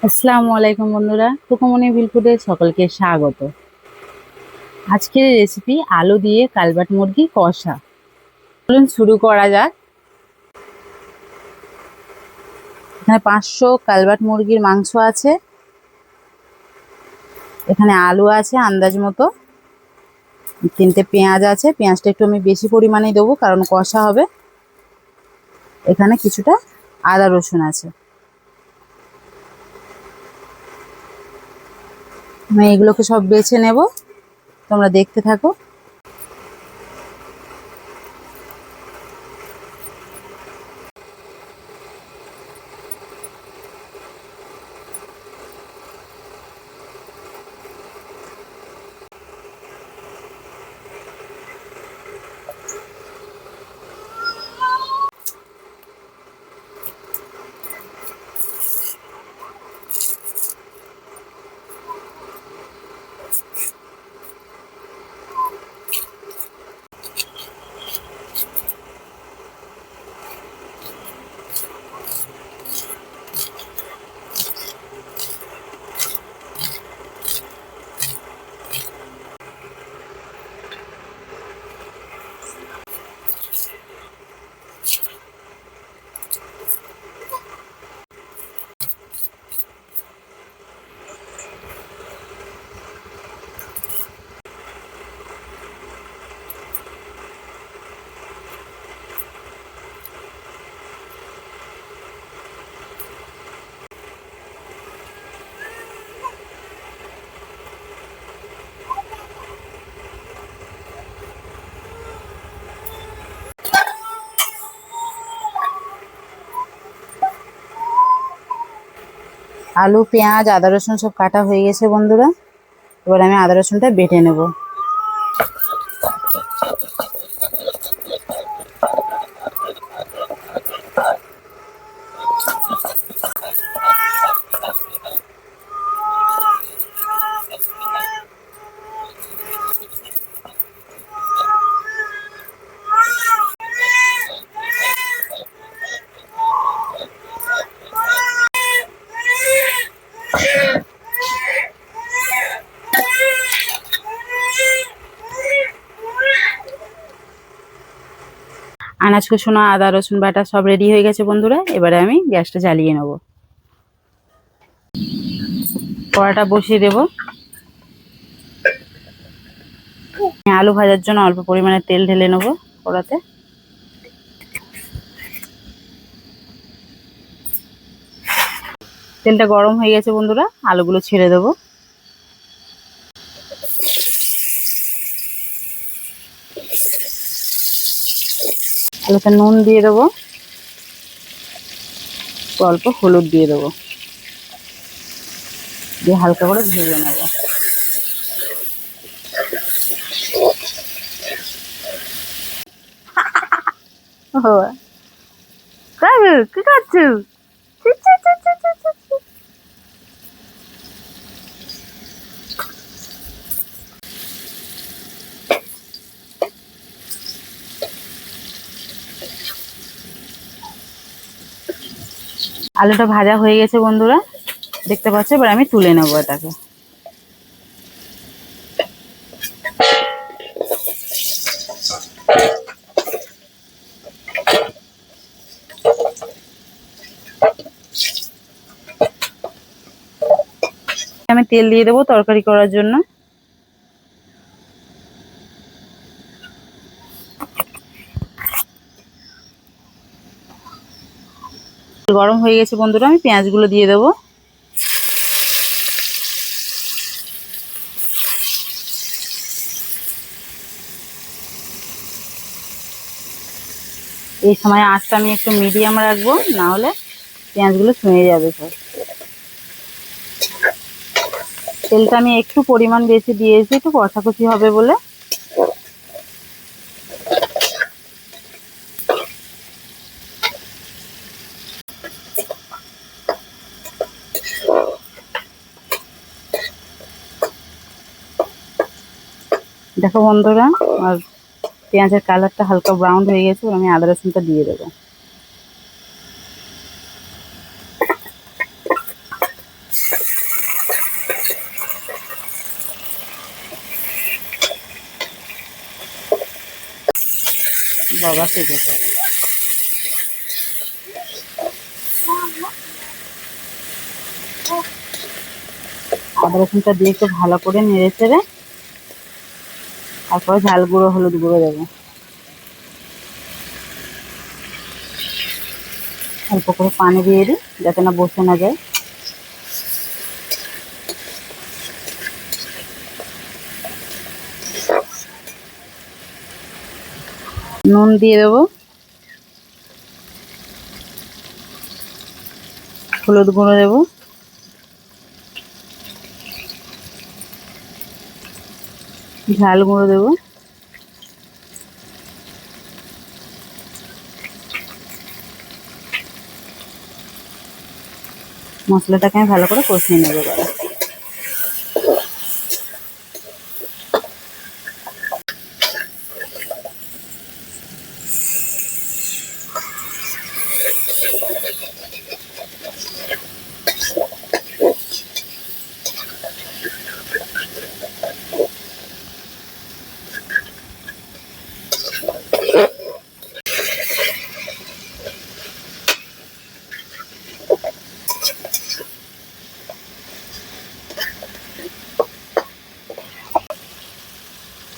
আসসালামু আলাইকুম বন্ধুরা, সুখমনি ভিলফুডে সকলকে স্বাগত। আজকের রেসিপি আলু দিয়ে কালবাট মুরগি কষা। চলুন শুরু করা যাক। এখানে 500 কালবাট মুরগির মাংস আছে। এখানে আলু আছে আন্দাজ মতো, 3টে পেঁয়াজ আছে। পেঁয়াজটা একটু আমি বেশি পরিমাণে দেবো কারণ কষা হবে। এখানে কিছুটা আদা রসুন আছে। আমি এগুলোকে সব বেছে নেব, তোমরা দেখতে থাকো। আলু, পেঁয়াজ, আদা রসুন সব কাটা হয়ে গেছে বন্ধুরা। এবার আমি আদা রসুনটা বেটে নেব। আনাজ কুচনো, আদা রসুন বাটা সব রেডি হয়ে গেছে বন্ধুরা। এবারে আমি গ্যাসটা জ্বালিয়ে নেব, কড়াটা বসিয়ে দেব। আলু ভাজার জন্য অল্প পরিমাণে তেল ঢেলে নেব কড়াতে। তেলটা গরম হয়ে গেছে বন্ধুরা, আলুগুলো ছেড়ে দেব। আলুতে নুন দিয়ে দেবো, অল্প হলুদ দিয়ে দেবো, দিয়ে হালকা করে ভেজে নেব। কি করছো? আলুটা ভাজা হয়ে গেছে বন্ধুরা, দেখতে পাচ্ছ। এবার আমি তুলে নেবো এটাকে। আমি তেল দিয়ে দেবো তরকারি করার জন্য। গরম হয়ে গেছে বন্ধুরা, আমি পেঁয়াজগুলো দিয়ে দেবো। এই সময় আঁচটা আমি একটু মিডিয়াম রাখবো, না হলে পেঁয়াজগুলো ছুঁয়ে যাবে সব। তেলটা আমি একটু পরিমাণ বেশি দিয়েছি, একটু কষাকষি হবে বলে। দেখো বন্ধুরা, আর পেঁয়াজের কালারটা হালকা ব্রাউন হয়ে গেছে। আমি আদা রসুনটা দিয়ে দেবো। বাবা সেজে যাবে। আদা রসুনটা দিয়ে একটু ভালো করে নেড়ে চেড়ে তারপরে ঝাল গুঁড়ো হলুদ গুঁড়ো দেবো। অল্প করে পানি দিয়ে দিই যাতে না বসে না যায়। নুন দিয়ে দেবো, হলুদ গুঁড়ো দেবো, ঝাল গুঁড়ো দেবো, মশলাটাকে আমি ভালো করে কষিয়ে নেবো।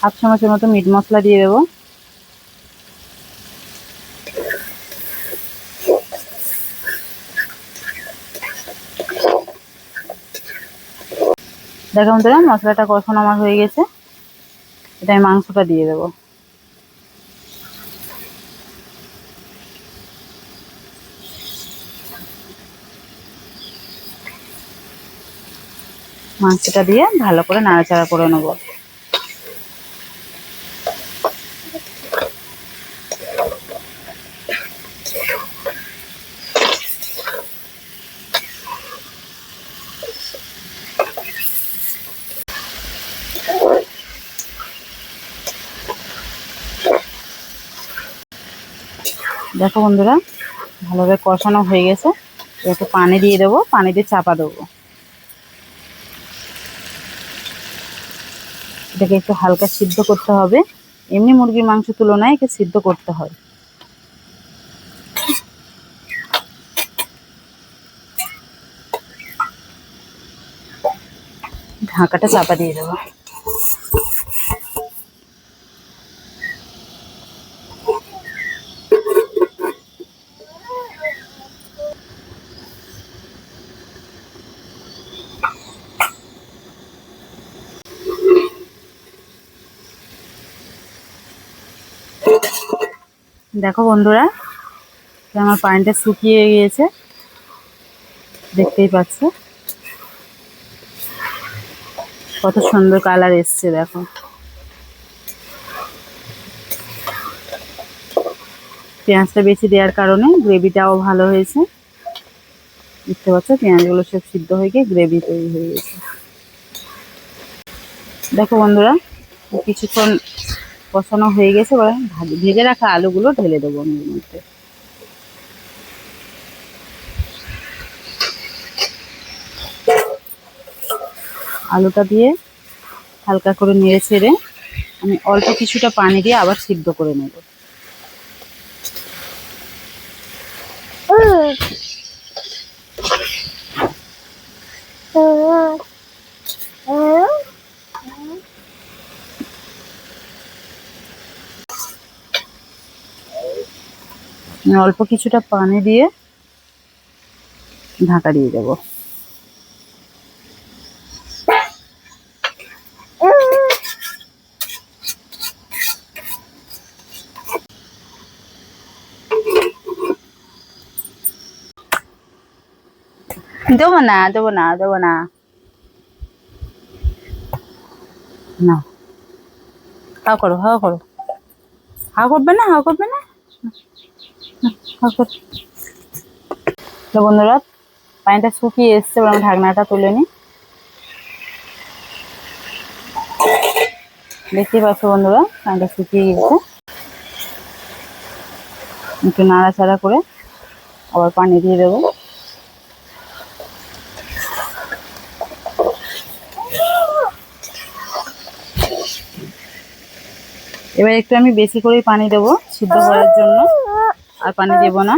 হাফ চামচের মতো মিট মশলা দিয়ে দেবো। দেখো বন্ধুরা মশলাটা কষানো আমার হয়ে গেছে, এটা আমি মাংসটা দিয়ে দেবো। মাংসটা দিয়ে ভালো করে নাড়াচাড়া করে নেবো। দেখো বন্ধুরা ভালোভাবে কষানো হয়ে গেছে, একটু পানি দিয়ে দেবো, পানি দিয়ে চাপা দেবো। এটাকে একটু হালকা সিদ্ধ করতে হবে, এমনি মুরগির মাংস তুলনায় একে সিদ্ধ করতে হয়। ঢাকাটা চাপা দিয়ে দেবো। দেখো বন্ধুরা আমার পানিটা শুকিয়ে গিয়েছে, দেখতেই পাচ্ছ কত সুন্দর কালার এসছে। দেখো পেঁয়াজটা বেশি দেওয়ার কারণে গ্রেভিটাও ভালো হয়েছে। দেখতে পাচ্ছ পেঁয়াজগুলো সব সিদ্ধ হয়ে গিয়ে গ্রেভি তৈরি হয়ে গেছে। দেখো বন্ধুরা কিছুক্ষণ কষানো হয়ে গেছে, এবার ভেজে রাখা আলুগুলো ঢেলে দেবো আমি এর মধ্যে। আলুটা দিয়ে হালকা করে নেড়ে ছেড়ে আমি অল্প কিছুটা পানি দিয়ে আবার সিদ্ধ করে নেব। অল্প কিছুটা পানি দিয়ে ঢাকা দিয়ে দেবো। দেবো না দেবো না দেবো না, না হাও করো হাও করো, হাও করবে না, হাও করবে না, হাও করো। তো বন্ধুরা পানিটা শুকিয়ে এসছে, এবার আমি ঢাকনাটা তুলে নিই। দেখতেই পাচ্ছ বন্ধুরা পানিটা শুকিয়ে গেছে, একটু নাড়াচাড়া করে আবার পানি দিয়ে দেবো। এবার একটু আমি বেশি করেই পানি দেবো সিদ্ধ করার জন্য, আর পানি দেব না।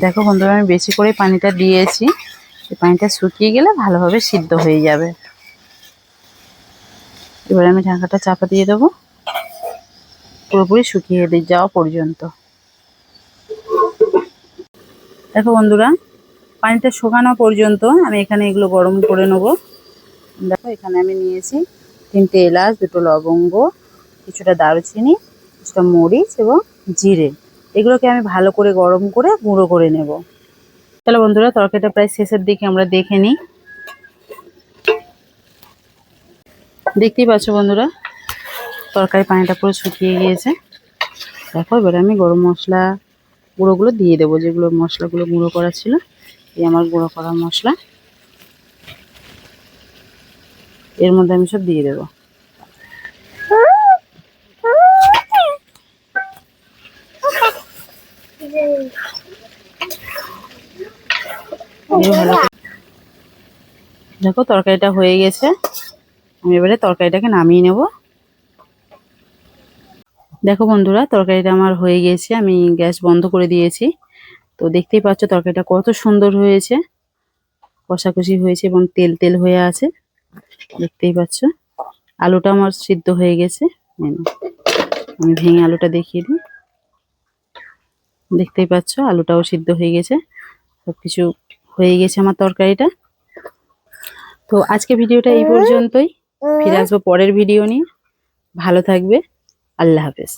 দেখো বন্ধুরা, আমি বেশি করে পানিটা দিয়েছি, এই পানিটা শুকিয়ে গেলে ভালোভাবে সিদ্ধ হয়ে যাবে। এবার আমি ঢাকাটা চাপা দিয়ে দেবো পুরোপুরি শুকিয়ে যাওয়া পর্যন্ত। দেখো বন্ধুরা, পানিটা শুকানো পর্যন্ত আমি এখানে এগুলো গরম করে নেব। দেখো এখানে আমি নিয়েছি 3টে এলাচ, 2টো লবঙ্গ, কিছুটা দারুচিনি, কিছুটা মরিচ এবং জিরে। এগুলোকে আমি ভালো করে গরম করে গুঁড়ো করে নেব। চলো বন্ধুরা, তরকারিটা প্রায় শেষের দিকে আমরা দেখে নিই। দেখতেই পাচ্ছ বন্ধুরা, তরকারি পানিটা পুরো শুকিয়ে গিয়েছে। দেখো এবারে আমি গরম মশলা গুঁড়োগুলো দিয়ে দেবো, যেগুলো মশলাগুলো গুঁড়ো করা ছিল। এই আমার গুঁড়ো করা মশলা, এর মধ্যে আমি সব দিয়ে দেবো। দেখো তরকারিটা হয়ে গেছে, আমি এবারে তরকারিটাকে নামিয়ে নেব। দেখো বন্ধুরা, তরকারিটা আমার হয়ে গেছে, আমি গ্যাস বন্ধ করে দিয়েছি। তো দেখতেই পাচ্ছ তরকারিটা কত সুন্দর হয়েছে, কষাকষি হয়েছে এবং তেল তেল হয়ে আছে। দেখতেই পাচ্ছ আলুটা আমার সিদ্ধ হয়ে গেছে। আমি ভেঙে আলুটা দেখিয়ে দিই। দেখতেই পাচ্ছ আলুটাও সিদ্ধ হয়ে গেছে, সবকিছু হয়ে গেছে আমার তরকারিটা। তো আজকে ভিডিওটা এই পর্যন্তই, ফিরে আসবো পরের ভিডিও নিয়ে। ভালো থাকবে, আল্লাহ হাফেজ।